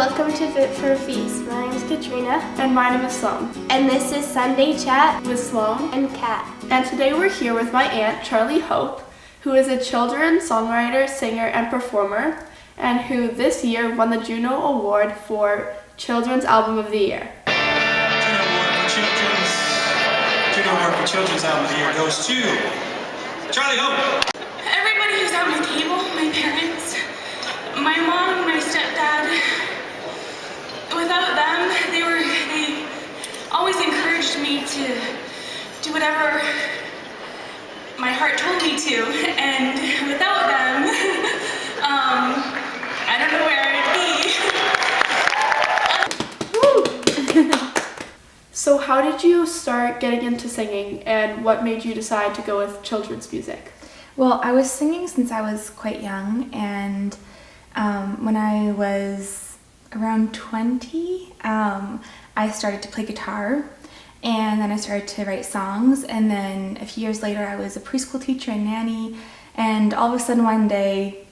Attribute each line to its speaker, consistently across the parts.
Speaker 1: welcome to Fit for a Feast. My name is Katrina.
Speaker 2: And my name is Sloan.
Speaker 1: And this is Sunday Chat
Speaker 2: with Sloan
Speaker 1: and Kat.
Speaker 2: And today we're here with my aunt, Charlie Hope, who is a children's songwriter, singer, and performer, and who this year won the Juno Award for Children's Album of the Year.
Speaker 3: Juno Award for Children's Album of the Year goes to Charlie Hope.
Speaker 4: Everybody who's at my table, my parents, my mom and my stepdad, without them, they always encouraged me to do whatever my heart told me to, and without them, I don't know where I'd be.
Speaker 2: So how did you start getting into singing, and what made you decide to go with children's music?
Speaker 5: Well, I was singing since I was quite young, and when I was around 20, I started to play guitar, and then I started to write songs, and then a few years later I was a preschool teacher and nanny, and all of a sudden one day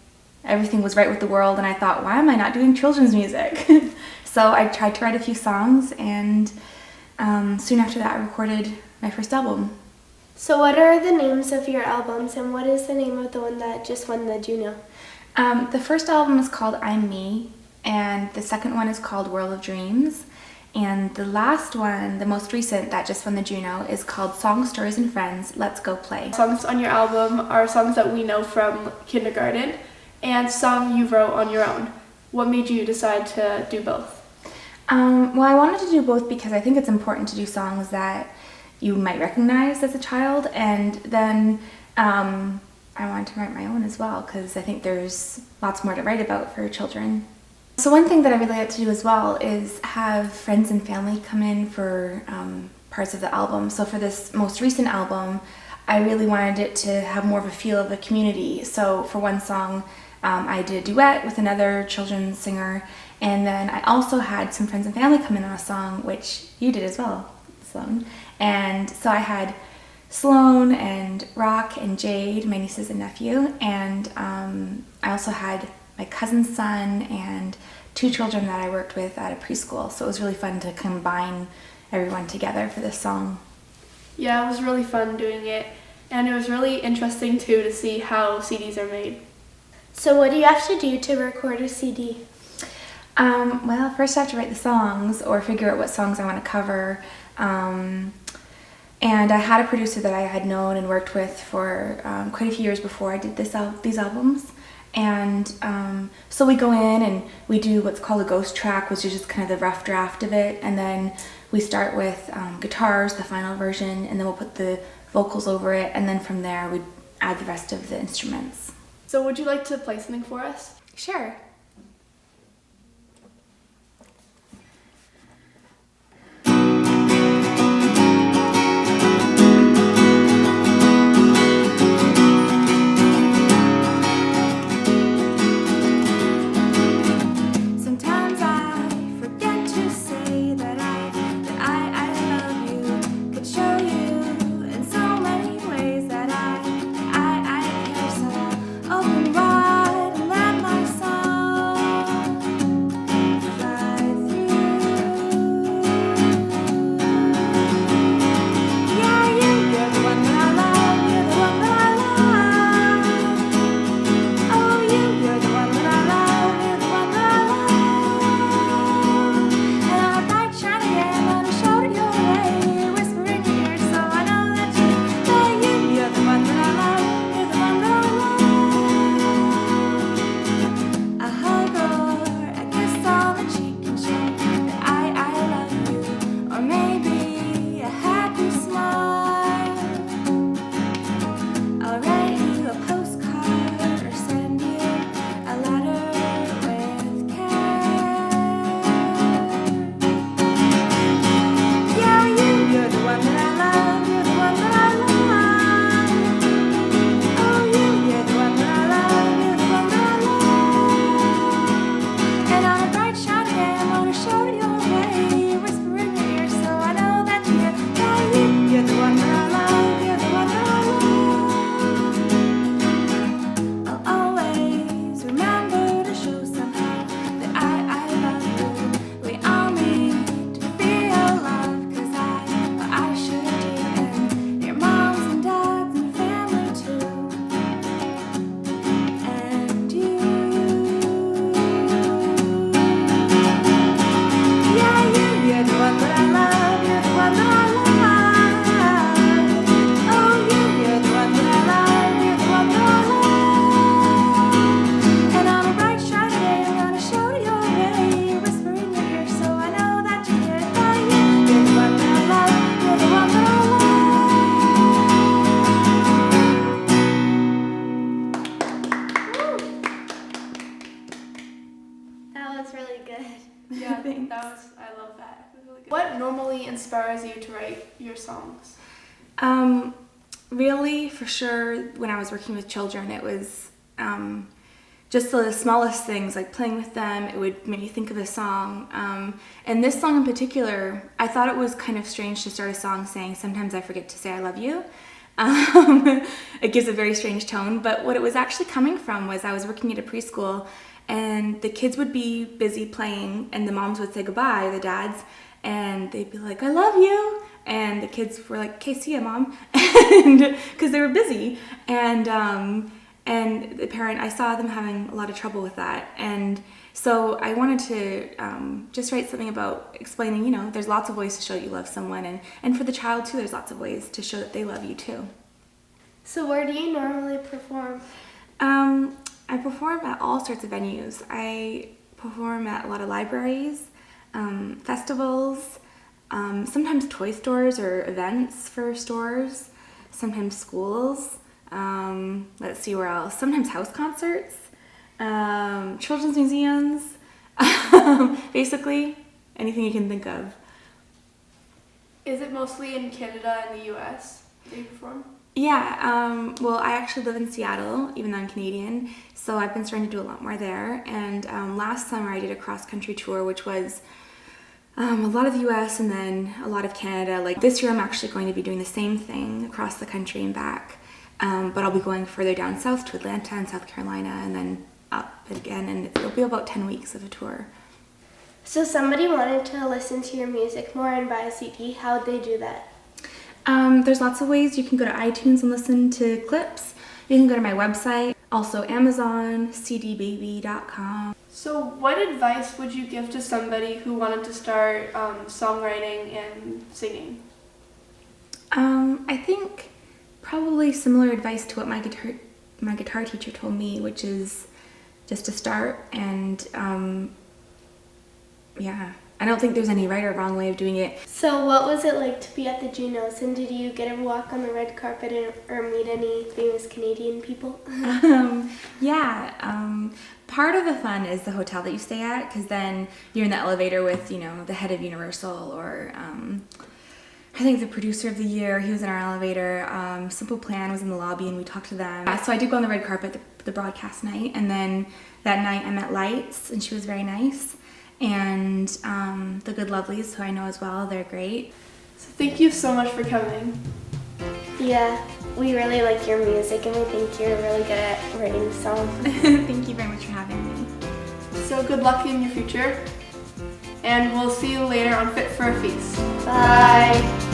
Speaker 5: everything was right with the world, and I thought, why am I not doing children's music? So I tried to write a few songs, and soon after that I recorded my first album.
Speaker 1: So what are the names of your albums, and what is the name of the one that just won the Juno?
Speaker 5: The first album is called I'm Me, and the second one is called World of Dreams, and the last one, the most recent that just won the Juno, is called Songs, Stories, and Friends, Let's Go Play.
Speaker 2: Songs on your album are songs that we know from kindergarten, and some you wrote on your own. What made you decide to do both?
Speaker 5: Well, I wanted to do both because I think it's important to do songs that you might recognize as a child, and then I wanted to write my own as well because I think there's lots more to write about for children. So one thing that I really like to do as well is have friends and family come in for parts of the album. So for this most recent album, I really wanted it to have more of a feel of a community. So for one song, I did a duet with another children's singer, and then I also had some friends and family come in on a song, which you did as well, Sloan. And so I had Sloan and Rock and Jade, my nieces and nephew, and I also had my cousin's son and two children that I worked with at a preschool. So it was really fun to combine everyone together for this song.
Speaker 2: Yeah, it was really fun doing it, and it was really interesting too to see how CDs are made.
Speaker 1: So what do you have to do to record a CD?
Speaker 5: Well, first I have to write the songs or figure out what songs I want to cover. And I had a producer that I had known and worked with for quite a few years before I did these albums. And so we go in and we do what's called a ghost track, which is just kind of the rough draft of it. And then we start with guitars, the final version, and then we'll put the vocals over it. And then from there we add the rest of the instruments.
Speaker 2: So would you like to play something for us?
Speaker 5: Sure.
Speaker 6: Open wide and let my song
Speaker 2: inspires you to write your songs?
Speaker 5: Really, for sure, when I was working with children, it was just the smallest things, like playing with them. It would make me think of a song. And this song in particular, I thought it was kind of strange to start a song saying, "Sometimes I forget to say I love you." It gives a very strange tone, but what it was actually coming from was I was working at a preschool, and the kids would be busy playing, and the moms would say goodbye, the dads, and they'd be like, "I love you," and the kids were like, "Okay, see ya, Mom," and because they were busy, and the parent, I saw them having a lot of trouble with that, and so I wanted to just write something about explaining, there's lots of ways to show you love someone, and for the child too, there's lots of ways to show that they love you too.
Speaker 1: So where do you normally perform?
Speaker 5: I perform at all sorts of venues. I perform at a lot of libraries, festivals, sometimes toy stores or events for stores, sometimes schools, let's see where else, sometimes house concerts, children's museums, basically anything you can think of.
Speaker 2: Is it mostly in Canada and the US that you perform?
Speaker 5: Yeah, well, I actually live in Seattle, even though I'm Canadian, so I've been starting to do a lot more there, and last summer I did a cross-country tour, which was a lot of the US and then a lot of Canada. Like this year I'm actually going to be doing the same thing across the country and back, but I'll be going further down south to Atlanta and South Carolina and then up again, and it'll be about 10 weeks of a tour.
Speaker 1: So somebody wanted to listen to your music more and buy a CD. How would they do that?
Speaker 5: There's lots of ways. You can go to iTunes and listen to clips. You can go to my website, also Amazon, cdbaby.com.
Speaker 2: So what advice would you give to somebody who wanted to start songwriting and singing?
Speaker 5: I think probably similar advice to what my guitar teacher told me, which is just to start, and I don't think there's any right or wrong way of doing it.
Speaker 1: So what was it like to be at the Junos, and did you get a walk on the red carpet or meet any famous Canadian people?
Speaker 5: Part of the fun is the hotel that you stay at, because then you're in the elevator with, the head of Universal, or I think the producer of the year, he was in our elevator. Simple Plan was in the lobby and we talked to them. So I did go on the red carpet the broadcast night, and then that night I met Lights, and she was very nice. And the Good Lovelies, who I know as well, they're great.
Speaker 2: So thank you so much for coming.
Speaker 1: Yeah, we really like your music, and we think you're really good at writing songs.
Speaker 5: Thank you very much for having me.
Speaker 2: So good luck in your future, and we'll see you later on Fit for a Feast.
Speaker 1: Bye.